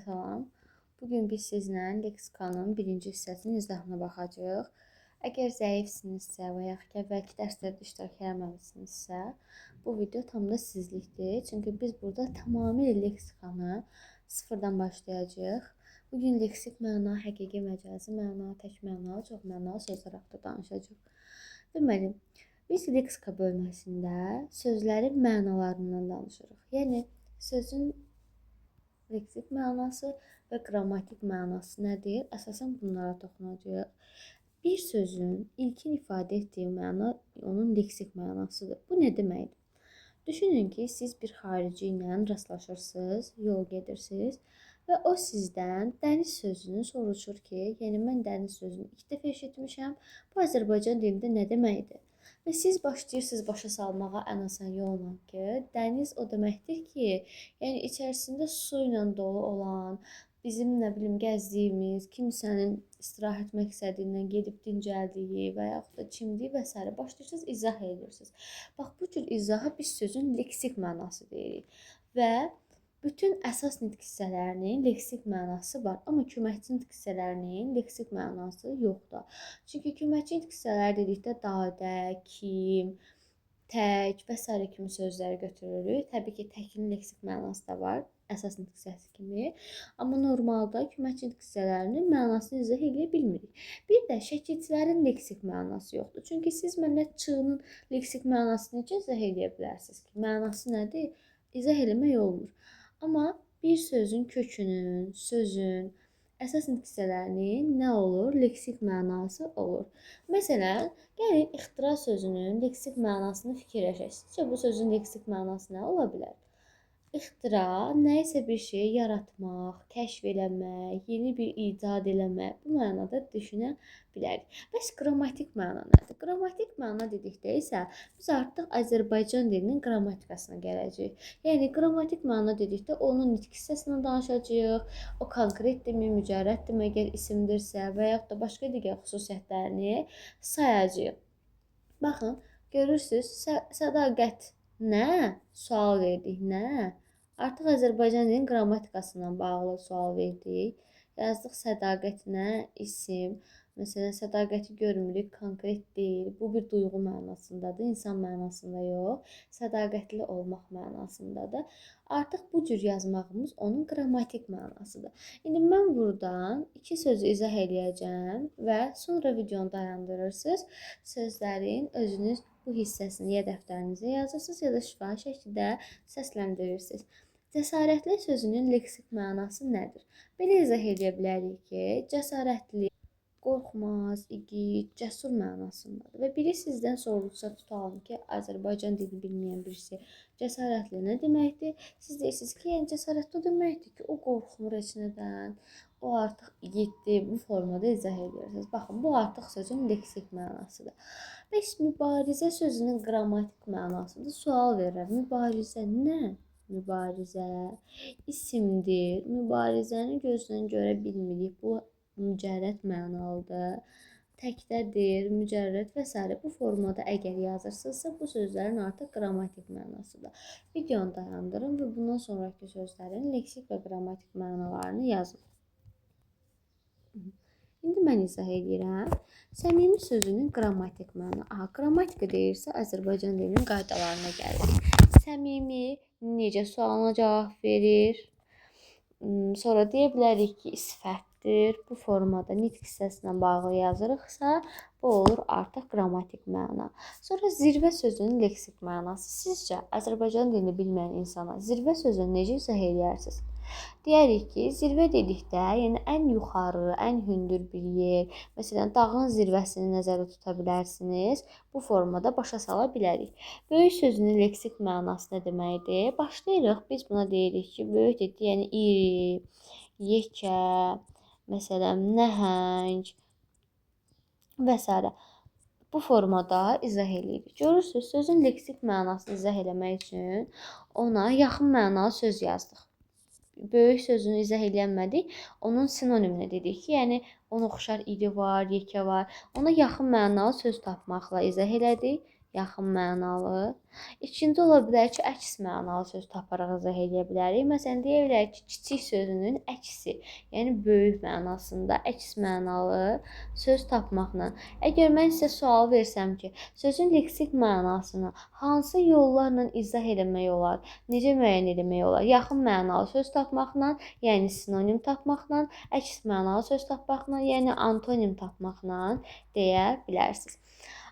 salam. Bugün biz sizlə leksikanın birinci hissəsinin izahına baxacağıq. Əgər zəifsinizsə və yaxud ki, əvvəlki dərslərdə iştirak eləməlisinizsə, bu video tam da sizlikdir. Çünki biz burada tamamilə leksikanı sıfırdan başlayacağıq. Bugün leksik məna, həqiqi məcazi məna, tək məna, çox mənalı sözlər haqqında danışacağıq. Deməli, biz leksika bölməsində sözlərin mənalarından danışırıq. Yəni, sözün leksik mənası və qrammatik mənası nədir? Əsasən bunlara toxunacağıq. Bir sözün ilkin ifadə etdiyi məna onun leksik mənasıdır. Bu nə deməkdir? Düşünün ki, siz bir xarici ilə rastlaşırsınız, yol gedirsiniz və o sizdən dəniz sözünü soruşur ki, yəni mən dəniz sözünü 2 dəfə eşitmişəm, bu Azərbaycan dilində nə deməkdir? Və siz başlayırsınız başa salmağa ən asan yolla ki, dəniz o deməkdir ki, yəni içərisində su ilə dolu olan, bizim nə bilim gəzdiyimiz, kimsənin istirahət məqsədi ilə gedib dincəldiyi və yaxud da çimdiyi və s. başlayırsınız izah edirsiniz. Bax bu cür izaha biz sözün leksik mənası deyirik və bütün əsas nitq hissələrinin leksik mənası var, amma köməkçi nitq hissələrinin leksik mənası yoxdur. Çünki köməkçi nitq hissələri dedikdə dadə, kim, tək və s. kimi sözləri götürürük. Təbii ki, təkin leksik mənası da var, əsas nitq hissəsi kimi. Amma normalda köməkçi nitq hissələrinin mənasını izah edə bilmirik. Bir də şəkilçilərin leksik mənası yoxdur. Çünki siz mənə ç-nın leksik mənasını necə izah edə bilərsiniz ki? Mənası nədir? İzah eləmək olmur. Amma bir sözün kökünün, sözün, əsas nitq hissələrinin nə olur? Leksik mənası olur. Məsələn, gəlin ixtira sözünün leksik mənasını fikirləşək. Sizcə bu sözün leksik mənası nə ola bilər? İxtira, nəyisə bir şey yaratmaq, kəşf eləmək, yeni bir icad eləmək, bu mənada düşünə bilərik. Bəs qrammatik məna nədir? Qrammatik məna dedikdə isə biz artıq Azərbaycan dilinin qrammatikasına gələcəyik. Yəni qrammatik məna dedikdə onun nitq hissəsindən danışacağıq. O konkretdirmi, mücərrəddirmi, əgər isimdirsə və yaxud da başqa digər xüsusiyyətlərini sayacağıq. Baxın, görürsüz, sədaqət nə? Sual verdik, nə? Artıq Azərbaycan dilinin qrammatikasına bağlı sual verdik. Yazdıq sədaqət nə? İsim. Məsələn, sədaqəti görmürük, konkret deyil. Bu bir duyğu mənasındadır, insan mənasında yox. Sədaqətli olmaq mənasındadır. Artıq bu cür yazmağımız onun qrammatik mənasıdır. İndi mən buradan 2 sözü izah eləyəcəm və sonra videonu dayandırırsınız. Sözlərin özünüz bu hissəsini ya dəftərinizə yazırsınız, ya da şifahi şəkildə səsləndirirsiniz. Cəsarətli sözünün leksik mənası nədir? Belə izah edə bilərik ki, cəsarətli, qorxmaz, igid, cəsur mənasındadır. Və biri sizdən sorulsa tutalım ki, Azərbaycan dilini bilməyən birisi cəsarətli nə deməkdir? Siz deyirsiniz ki, yəni cəsarətli o deməkdir ki, o qorxmur heç nədən, o artıq igiddir. Bu formada izah edirsiniz. Baxın, bu artıq sözün leksik mənasıdır. Bəs mübarizə sözünün qrammatik mənasıdır. Sual verirəm, mübarizə nə? Mübarizə isimdir. Mübarizəni gözdən görə bilmirik. Bu mücərrəd mənalıdır. Təkdədir, mücərrəd və s. Bu formada əgər yazırsınızsa, bu sözlərin artıq qrammatik mənasıdır. Videonu dayandırın və bundan sonraki sözlərin leksik və qrammatik mənalarını yazın. İndi mən izah edirəm. Səmimi sözünün qrammatik məna. Qrammatika deyirsə, Azərbaycan dilinin qaydalarına gəlirik. Səmimi necə sualına cavab verir? Sonra deyə bilərik ki, sifətdir. Bu formada nitq hissəsinə bağlı yazırıqsa, bu olur artıq qrammatik məna. Sonra zirvə sözünün leksik mənası. Sizcə Azərbaycan dilini bilməyən insana zirvə sözünü necə izah edərsiniz? Deyərik ki, zirvə dedikdə, yəni ən yuxarı, ən hündür bir yer, məsələn, dağın zirvəsini nəzərdə tuta bilərsiniz. Bu formada başa sala bilərik. Böyük sözünün leksik mənası nə deməkdir? Başlayırıq, biz buna deyirik ki, böyük dedik, yəni iri, yekə, məsələn, nəhəng və s. Bu formada izah edirik. Görürsünüz, sözün leksik mənasını izah eləmək üçün ona yaxın mənalı söz yazdıq. Böyük sözünü izah edəmədik, onun sinonimini dedik ki, yəni ona oxşar iri var, yekə var. Ona yaxın mənalı söz tapmaqla izah elədik. yaxın mənalı. İkinci ola bilər ki, əks mənalı söz taparaq izah edə bilərik. Məsələn, deyə bilərik ki, kiçik sözünün əksi, yəni böyük mənasında əks mənalı söz tapmaqla. Əgər mən sizə sual versəm ki, sözün leksik mənasını hansı yollarla izah etmək olar, necə müəyyən etmək olar? Yaxın mənalı söz tapmaqla, yəni sinonim tapmaqla, əks mənalı söz tapmaqla, yəni antonim tapmaqla deyə bilərsiniz.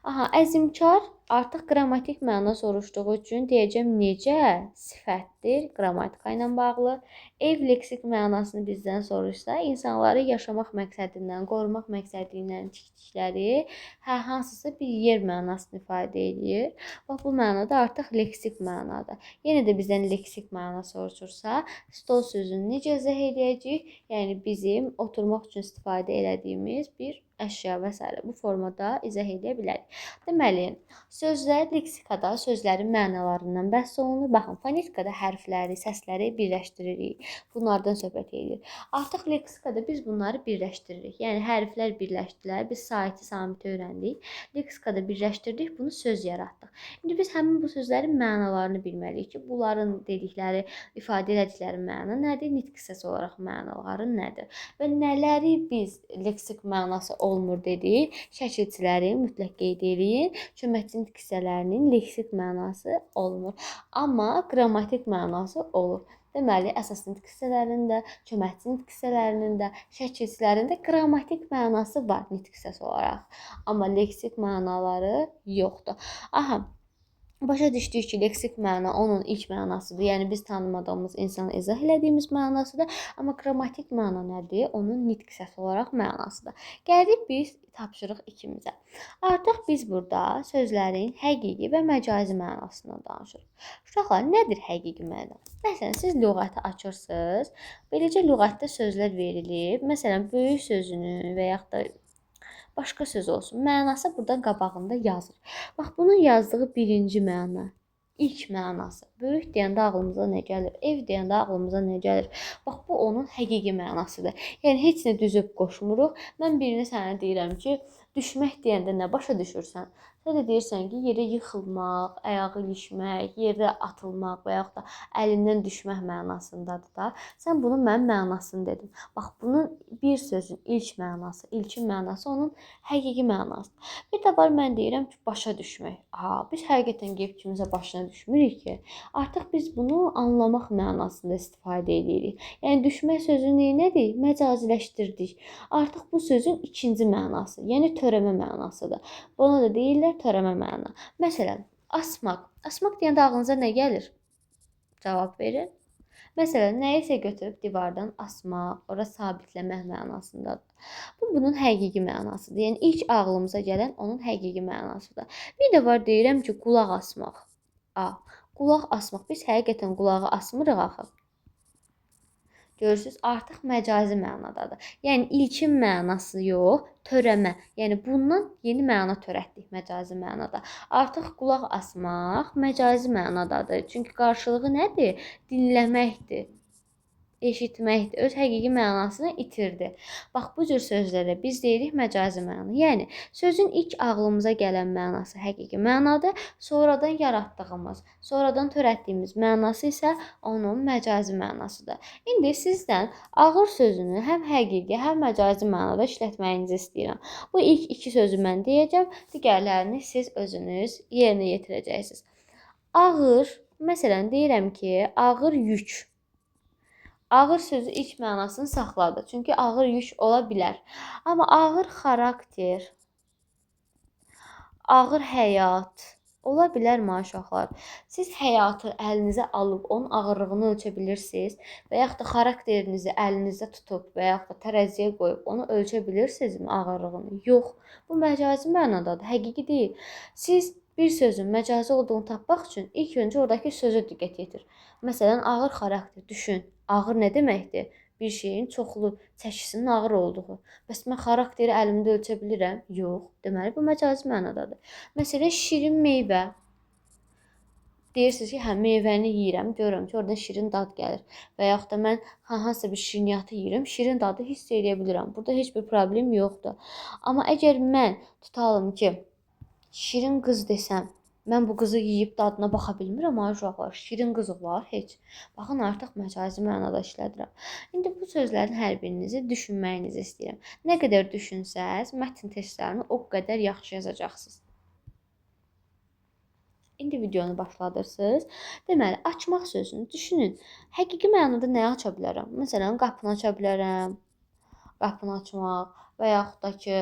Aha, əzmkar artıq qrammatik məna soruşduğu üçün deyəcəm necə sifətdir, qrammatika ilə bağlı. Ev leksik mənasını bizdən soruşsa, insanları yaşamaq məqsədindən, qorumaq məqsədindən tikdikləri hansısa bir yer mənasını ifadə edir. Bax, bu mənada artıq leksik mənadır. Yenə də bizdən leksik məna soruşursa, stol sözünü necə izah edəcəyik? Yəni bizim oturmaq üçün istifadə etdiyimiz bir əşya və s. bu formada izah edə bilərik. Deməli, sözlər leksikada sözlərin mənalarından bəhs olunur. Baxın, fonetikada hərfləri, səsləri birləşdiririk. Bunlardan söhbət edilir. Artıq leksikada biz bunları birləşdiririk. Yəni hərflər birləşdilər, biz saiti, samiti öyrəndik. Leksikada birləşdirdik, bunu söz yaratdıq. İndi biz həmin bu sözlərin mənalarını bilməliyik ki, bunların dedikləri, ifadə etdikləri məna nədir? Nitq hissəsi olaraq mənaları nədir? Və nələri biz leksik mənası olmur dedik? Şəkilçiləri mütləq qeyd edirik. Köməkçi nitq hissələrinin leksik mənası olmur. Amma qrammatik mənası olur. Deməli, əsas nitq hissələrində, köməkçi nitq hissələrinin də, şəkilçilərin də qrammatik mənası var nitq hissəsi olaraq. Amma leksik mənaları yoxdur. Aha. Başa düşdük ki, leksik məna onun ilk mənasıdır. Yəni biz tanımadığımız insana izah elədiyimiz mənasıdır. Amma qrammatik məna nədir? Onun nitq hissəsi olaraq mənasıdır. Gəldik biz tapşırıq 2-mizə. Artıq biz burada sözlərin həqiqi və məcazi mənasından danışırıq. Uşaqlar, nədir həqiqi məna? Məsələn, siz lüğəti açırsınız. Beləcə lüğətdə sözlər verilib. Məsələn, böyük sözünü və yaxud da başqa söz olsun. Mənası buradan qabağında yazır. Bax, bunun yazdığı birinci məna, ilk mənası. Böyük deyəndə ağlımıza nə gəlir? Ev deyəndə ağlımıza nə gəlir? Bax, bu onun həqiqi mənasıdır. Yəni, heç nə düzüb qoşmuruq. Mən birini sənə deyirəm ki, düşmək deyəndə nə başa düşürsən? Sən də deyirsən ki, yerə yıxılmaq, ayağı ilişmək, yerdə atılmaq və yaxud da əlindən düşmək mənasındadır da. Sən bunun mənim mənasını dedin. Bax, bunun bir sözün ilk mənası, ilkin mənası onun həqiqi mənasıdır. Bir də var, mən deyirəm ki, başa düşmək. Biz həqiqətən gəlib kimsə başına düşmürük ki. Artıq biz bunu anlamaq mənasında istifadə edirik. Yəni, düşmək sözünü nədir? Məcaziləşdirdik. Artıq bu sözün ikinci mənası, yəni törəmə mənasıdır. Buna da deyirlər törəmə məna. Məsələn, asmaq. Asmaq deyəndə ağlınıza nə gəlir? Cavab verin. Məsələn, nəyisə götürüb divardan asmaq, ora sabitləmək mənasındadır. Bu, bunun həqiqi mənasıdır. Yəni, ilk ağlımıza gələn onun həqiqi mənasıdır. Bir də var, deyirəm ki, qulaq asmaq. Qulaq asmaq. Biz həqiqətən qulağı asmırıq axı. Görürsünüz, artıq məcazi mənadadır. Yəni, ilkin mənası yox, törəmə. Yəni, bundan yeni məna törətdik məcazi mənada. Artıq qulaq asmaq məcazi mənadadır. Çünki qarşılığı nədir? Dinləməkdir. Eşitməkdir. Öz həqiqi mənasını itirdi. Bax, bu cür sözlərə biz deyirik məcazi məna. Yəni, sözün ilk ağlımıza gələn mənası həqiqi mənadır. Sonradan yaratdığımız, sonradan törətdiyimiz mənası isə onun məcazi mənasıdır. İndi sizdən ağır sözünü həm həqiqi, həm məcazi mənada işlətməyinizi istəyirəm. Bu ilk iki sözü mən deyəcəm, digərlərini siz özünüz yerinə yetirəcəksiniz. Ağır, məsələn, deyirəm ki, ağır yük. Ağır sözü ilk mənasını saxladı. Çünki ağır yük ola bilər. Amma ağır xarakter, ağır həyat ola bilərmi uşaqlar? Siz həyatı əlinizə alıb onun ağırlığını ölçə bilirsiniz və yaxud da xarakterinizi əlinizdə tutub və yaxud da tərəziyə qoyub onu ölçə bilirsinizmi ağırlığını? Yox. Bu məcazi mənadadır, həqiqi deyil. Siz bir sözün məcazi olduğunu tapmaq üçün ilk öncə oradakı sözə diqqət yetir. Məsələn, ağır xarakter, düşün. Ağır nə deməkdir? Bir şeyin çoxlu çəkisinin ağır olduğu. Bəs mən xarakteri əlimdə ölçə bilirəm? Yox. Deməli, bu məcazi mənadadır. Məsələn, şirin meyvə. Deyirsiniz ki, meyvəni yeyirəm, görürəm ki, oradan şirin dad gəlir. Və yaxud da mən hansısa bir şirniyyatı yeyirəm, şirin dadı hiss edə bilirəm. Burada heç bir problem yoxdur. Amma əgər mən tutalım ki, şirin qız desəm, Mən bu qızı yeyib dadına baxa bilmirəm, ay uşaqlar. Şirin qız olar heç. Baxın, artıq məcazi mənada işlədirəm. İndi bu sözlərin hər birinizi düşünməyinizi istəyirəm. Nə qədər düşünsəz, mətn testlərini o qədər yaxşı yazacaqsınız. İndi videonu başladırsınız. Deməli, açmaq sözünü düşünün. Həqiqi mənada nə aça bilərəm? Məsələn, qapını aça bilərəm. Qapını açmaq və yaxud da ki,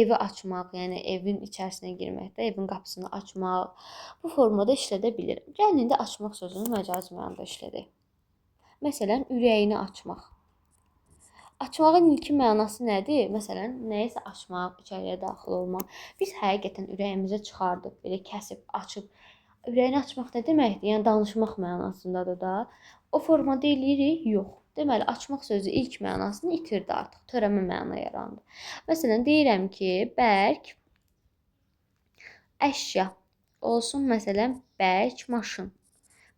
evi açmaq, yəni evin içərisinə girməkdə evin qapısını açmaq. Bu formada işlədə bilirəm. Gəlin indi açmaq sözünü məcazi mənada işlədək. Məsələn, ürəyini açmaq. Açmağın ilkin mənası nədir? Məsələn, nəyisə açmaq, içəriyə daxil olmaq. Biz həqiqətən ürəyimizə çıxardıq, belə kəsib, açıb. Ürəyini açmaq nə deməkdir? Yəni danışmaq mənasındadır da. O formada eləyirik? Yox. Deməli, açmaq sözü ilk mənasını itirdi artıq. Törəmə məna yarandı. Məsələn, deyirəm ki, bərk əşya olsun, məsələn, bərk maşın.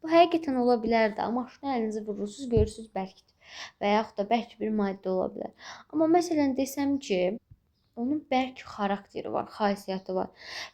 Bu həqiqətən ola bilər də. Maşını əlinizi vurursunuz, görürsünüz bərkdir. Və yaxud da bərk bir maddə ola bilər. Amma məsələn desəm ki, onun bərk xarakteri var, xasiyyəti var.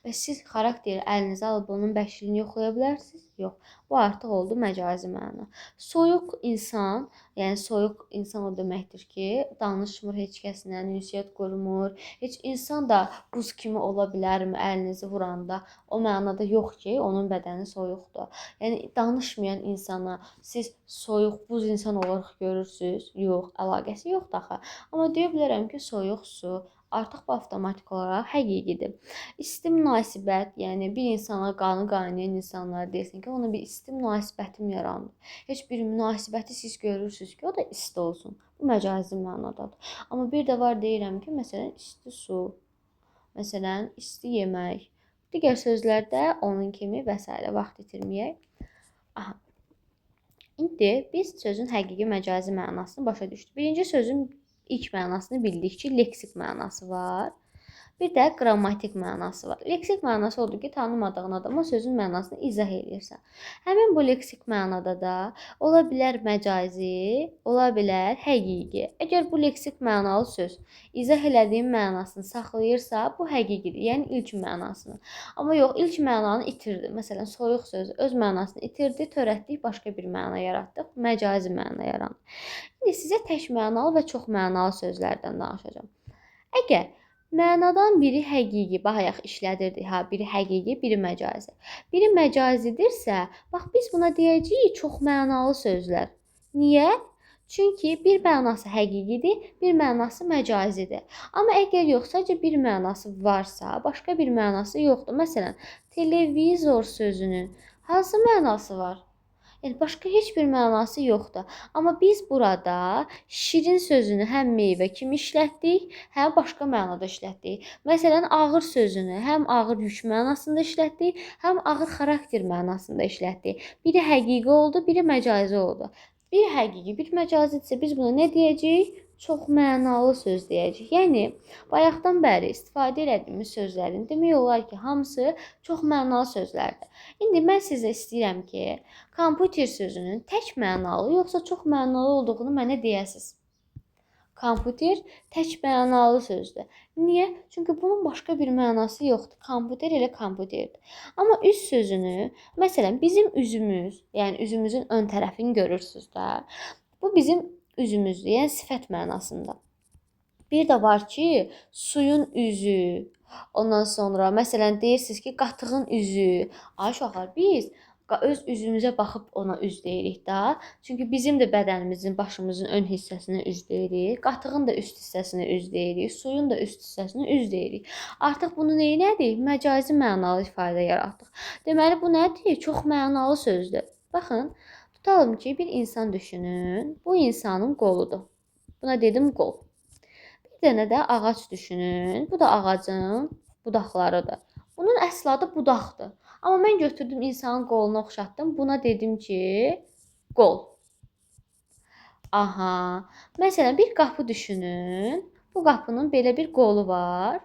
Və siz xarakteri əlinizə alıb onun bərkliyini yoxlaya bilərsiniz? Yox. Bu artıq oldu məcazi məna. Soyuq insan, yəni soyuq insan o deməkdir ki, danışmır heç kəslə, ünsiyyət qurmur. Heç insan da buz kimi ola bilərmi əlinizi vuranda? O mənada yox ki, onun bədəni soyuqdur. Yəni danışmayan insana siz soyuq, buz insan olaraq görürsüz? Yox, əlaqəsi yoxdur axı. Amma deyə bilərəm ki, soyuq su artıq bu avtomatik olaraq həqiqidir. İsti münasibət, yəni bir insana qanı qaynayan insanlar deyirsən ki, ona bir isti münasibətim yarandı. Heç bir münasibəti siz görürsünüz ki, o da isti olsun. Bu məcazi mənadadır. Amma bir də var deyirəm ki, məsələn, isti su, məsələn, isti yemək, digər sözlərdə onun kimi və s. vaxt itirməyək. Aha. İndi biz sözün həqiqi məcazi mənasını başa düşdük. Birinci sözün ilk mənasını bildik ki, leksik mənası var. Bir də qrammatik mənası var. Leksik mənası odur ki, tanımadığın adama sözün mənasını izah edirsən. Həmin bu leksik mənada da ola bilər məcazi, ola bilər həqiqi. Əgər bu leksik mənalı söz izah elədiyin mənasını saxlayırsa, bu həqiqidir, yəni ilk mənasını. Amma yox, ilk mənanı itirdi. Məsələn, soyuq sözü öz mənasını itirdi, törətdik, başqa bir məna yaratdıq, məcazi məna yarandı. İndi sizə tək mənalı və çox mənalı sözlərdən danışacağam. Əgər mənadan biri həqiqi, bayaq işlədirdik, ha, biri həqiqi, biri məcazi. Biri məcazidirsə, bax biz buna deyəcəyik çox mənalı sözlər. Niyə? Çünki bir mənası həqiqidir, bir mənası məcazidir. Amma əgər yox, sadəcə bir mənası varsa, başqa bir mənası yoxdur. Məsələn, televizor sözünün hansı mənası var? Yəni başqa heç bir mənası yoxdur. Amma biz burada şirin sözünü həm meyvə kimi işlətdik, həm başqa mənada işlətdik. Məsələn, ağır sözünü həm ağır yük mənasında işlətdik, həm ağır xarakter mənasında işlətdik. Biri həqiqi oldu, biri məcazi oldu. Bir həqiqi, bir məcazidirsə biz buna nə deyəcəyik? Çox mənalı söz deyəcəyik. Yəni bayaqdan bəri istifadə etdiyimiz sözlərin demək olar ki, hamısı çox mənalı sözlərdir. İndi mən sizə istəyirəm ki, kompüter sözünün tək mənalı yoxsa çox mənalı olduğunu mənə deyəsiniz. Kompüter tək mənalı sözdür. Niyə? Çünki bunun başqa bir mənası yoxdur. Kompüter elə kompüterdir. Amma üz sözünü, məsələn, bizim üzümüz, yəni üzümüzün ön tərəfini görürsüz də. Bu bizim üzümüzdür, yəni sifət mənasında. Bir də var ki, suyun üzü. Ondan sonra məsələn deyirsiniz ki, qatığın üzü. Ay uşaqlar, biz öz üzümüzə baxıb ona üz deyirik də. Çünki bizim də bədənimizin, başımızın ön hissəsinə üz deyirik. Qatığın da üst hissəsinə üz deyirik. Suyun da üst hissəsinə üz deyirik. Artıq bunu neynədik? Məcazi mənalı ifadə yaratdıq. Deməli bu nədir? Çox mənalı sözdür. Baxın, tutalım ki, bir insan düşünün. Bu insanın qoludur. Buna dedim qol. Bir dənə də ağac düşünün. Bu da ağacın budaqlarıdır. Bunun əsl adı budaqdır. Amma mən götürdüm insanın qoluna oxşatdım. Buna dedim ki, qol. Aha. Məsələn, bir qapı düşünün. Bu qapının belə bir qolu var.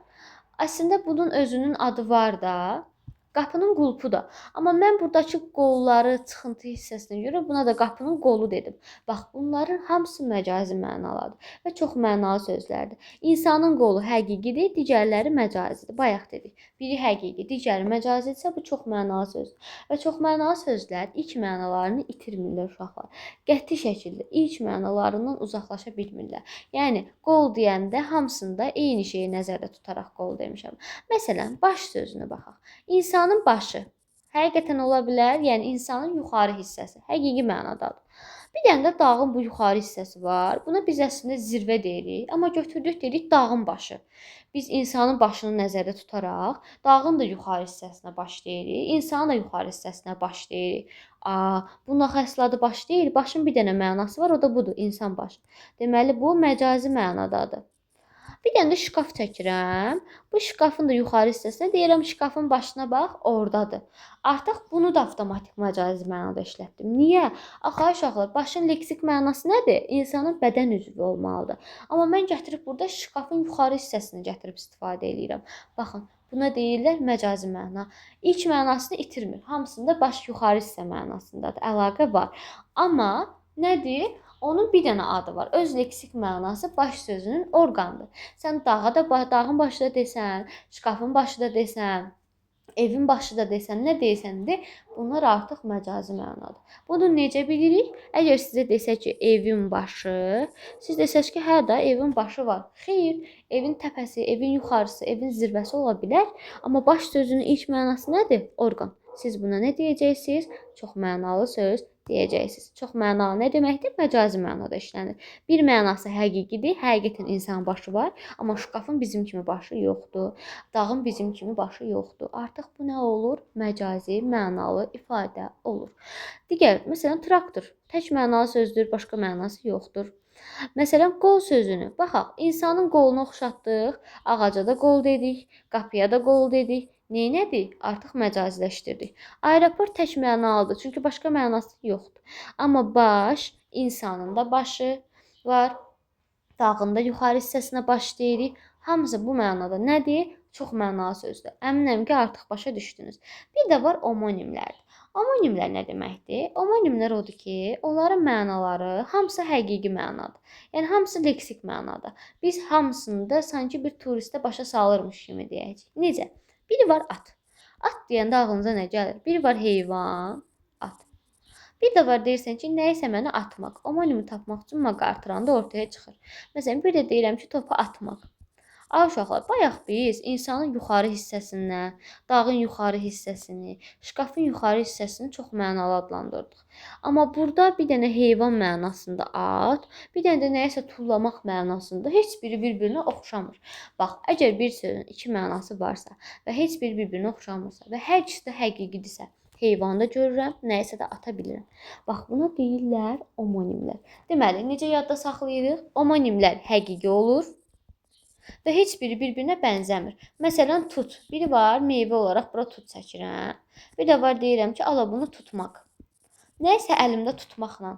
Əslində bunun özünün adı var da. Qapının qulpu da. Amma mən burdakı qolları, çıxıntı hissəsinə görə buna da qapının qolu dedim. Bax, bunların hamısı məcazi mənalardır və çox mənalı sözlərdir. İnsanın qolu həqiqidir, digərləri məcazidir. Bayaq dedik. Biri həqiqi, digəri məcazidirsə bu çox mənalı sözdür. Və çox mənalı sözlər ilk mənalarını itirmirlər uşaqlar. Qəti şəkildə ilk mənalarından uzaqlaşa bilmirlər. Yəni qol deyəndə hamısında eyni şeyi nəzərdə tutaraq qol demişəm. Məsələn, baş sözünə baxaq. İnsanın başı həqiqətən ola bilər, yəni insanın yuxarı hissəsi həqiqi mənadadır. Bir dənə də dağın bu yuxarı hissəsi var. Buna biz əslində zirvə deyirik, amma götürdük dedik dağın başı. Biz insanın başını nəzərdə tutaraq dağın da yuxarı hissəsinə baş deyirik, insanın da yuxarı hissəsinə baş deyirik. Bunun axı əsl adı baş deyil. Başın bir dənə mənası var, o da budur, insan başı. Deməli bu məcazi mənadadır. Bir dənə də şkaf çəkirəm. Bu şkafın da yuxarı hissəsinə deyirəm, şkafın başına bax, ordadır. Artıq bunu da avtomatik məcazi mənada işlətdim. Niyə? Axı uşaqlar, başın leksik mənası nədir? İnsanın bədən üzvü olmalıdır. Amma mən gətirib burada şkafın yuxarı hissəsini gətirib istifadə edirəm. Baxın, buna deyirlər məcazi məna. İlk mənasını itirmir. Hamısında baş yuxarı hissə mənasındadır. Əlaqə var. Amma nədir? Onun bir dənə adı var. Öz leksik mənası baş sözünün orqanıdır. Sən dağa da dağın başı da desən, şkafın başı da desən, evin başı da desən, nə deyəsən de, bunlar artıq məcazi mənadır. Bunu necə bilirik? Əgər sizə desə ki, evin başı, siz desəz ki, hə də evin başı var. Xeyr, evin təpəsi, evin yuxarısı, evin zirvəsi ola bilər, amma baş sözünün ilk mənası nədir? Orqan. Siz buna nə deyəcəksiniz? Çox mənalı söz deyəcəksiniz. Çox mənalı nə deməkdir? Məcazi mənada işlənir. Bir mənası həqiqidir, həqiqətən insanın başı var, amma şkafın bizim kimi başı yoxdur. Dağın bizim kimi başı yoxdur. Artıq bu nə olur? Məcazi, mənalı ifadə olur. Digər, məsələn, traktor tək mənalı sözdür, başqa mənası yoxdur. Məsələn, qol sözünü, baxaq, insanın qolunu oxşatdıq, ağaca da qol dedik, qapıya da qol dedik. Neynədik? Artıq məcaziləşdirdik. Aeroport tək mənalıdır, çünki başqa mənası yoxdur. Amma baş, insanın da başı var, dağın da yuxarı hissəsinə baş deyirik. Hamısı bu mənada nədir? Çox mənalı sözdür. Əminəm ki, artıq başa düşdünüz. Bir də var omonimlər. Omonimlər nə deməkdir? Omonimlər odur ki, onların mənaları hamısı həqiqi mənadır. Yəni hamısı leksik mənadır. Biz hamısını da sanki bir turistə başa salırmış kimi deyəcəyik. Necə? Biri var at. At deyəndə ağlınıza nə gəlir? Biri var heyvan, at. Bir də var deyirsən ki, nəyisə mənə atmaq. Omonimi tapmaq üçün maq artıranda ortaya çıxır. Məsələn, bir də deyirəm ki, topu atmaq. Uşaqlar, bayaq biz insanın yuxarı hissəsindən, dağın yuxarı hissəsini, şkafın yuxarı hissəsini çox mənalı adlandırdıq. Amma burada bir dənə heyvan mənasında at, bir dənə də nəyisə tullamaq mənasında heç biri bir-birinə oxşamır. Bax, əgər bir sözün iki mənası varsa və heç biri bir-birinə oxşamırsa və hər ikisi də həqiqidirsə, heyvanı da görürəm, nəyisə də ata bilirəm. Bax, buna deyirlər omonimlər. Deməli, necə yadda saxlayırıq? Omonimlər həqiqi olur və heç biri bir-birinə bənzəmir. Məsələn, tut. Biri var, meyvə olaraq bura tut çəkirəm. Bir də var, deyirəm ki, ala bunu tutmaq. Nəyisə əlimdə tutmaqla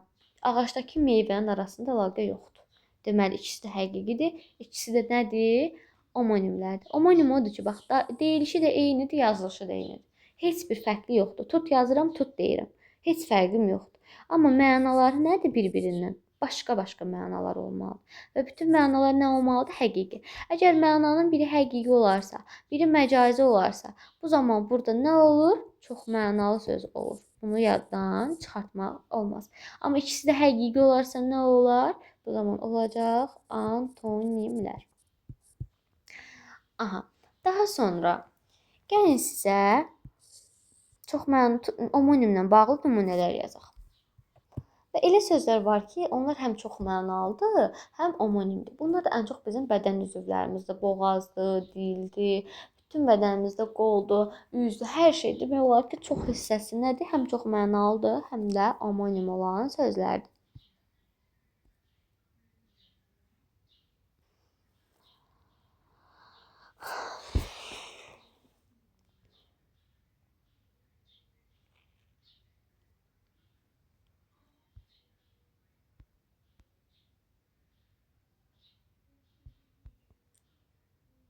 ağacdakı meyvənin arasında əlaqə yoxdur. Deməli, ikisi də həqiqidir, ikisi də nədir? Omonimlərdir. Omonim odur ki, bax, deyilişi də eynidir, yazılışı da eynidir. Heç bir fərqli yoxdur. Tut yazıram, tut deyirəm. Heç fərqim yoxdur. Amma mənaları nədir bir-birindən? Başqa-başqa mənalar olmalıdır. Və bütün mənalar nə olmalıdır? Həqiqi. Əgər mənanın biri həqiqi olarsa, biri məcazi olarsa, bu zaman burada nə olur? Çox mənalı söz olur. Bunu yaddan çıxartmaq olmaz. Amma ikisi də həqiqi olarsa nə olar? Bu zaman olacaq antonimlər. Daha sonra gəlin sizə çox omonimlə bağlı nümunələr yazaq. Və elə sözlər var ki, onlar həm çox mənalıdır, həm omonimdir. Bunlar da ən çox bizim bədən üzvlərimizdə, boğazdır, dildir, bütün bədənimizdə qoldur, üzdür, hər şey demək olar ki, çox hissəsi nədir? Həm çox mənalıdır, həm də omonim olan sözlərdir.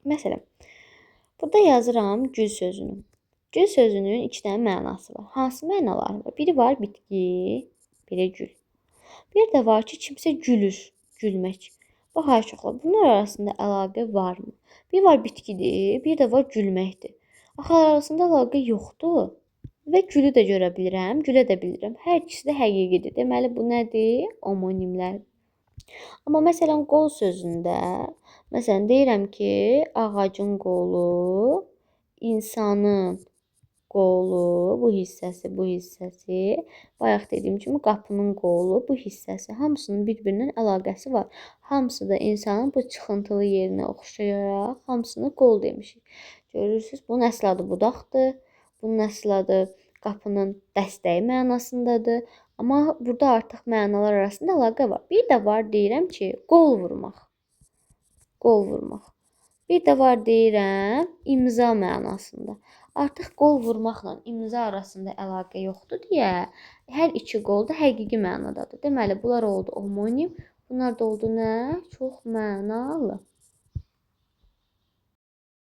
Məsələn, burada yazıram gül sözünü. Gül sözünün 2 dənə mənası var. Hansı mənalar var? Biri var bitki, biri gül. Bir də var ki, kimsə gülür, gülmək. Bax, ay uşaqlar, bunlar arasında əlaqə varmı? Bir var bitkidir, bir də var gülməkdir. Axı arasında əlaqə yoxdur. Və gülü də görə bilirəm, gülə də bilirəm. Hər ikisi də həqiqidir. Deməli, bu nədir? Homonimlər. Amma məsələn, qol sözündə, məsələn, deyirəm ki, ağacın qolu, insanın qolu, bu hissəsi, bayaq dediyim kimi qapının qolu, bu hissəsi, hamısının bir-birinin əlaqəsi var. Hamısı da insanın bu çıxıntılı yerinə oxşayaraq, hamısını qol demişik. Görürsünüz, bunun əsl adı budaqdır, bunun əsl adı qapının dəstəyi mənasındadır. Amma burada artıq mənalar arasında əlaqə var. Bir də var deyirəm ki, qol vurmaq. Qol vurmaq. Bir də var deyirəm imza mənasında. Artıq qol vurmaqla imza arasında əlaqə yoxdur deyə hər iki qol da həqiqi mənadadır. Deməli, bunlar oldu homonim, bunlar da oldu nə? Çox mənalı.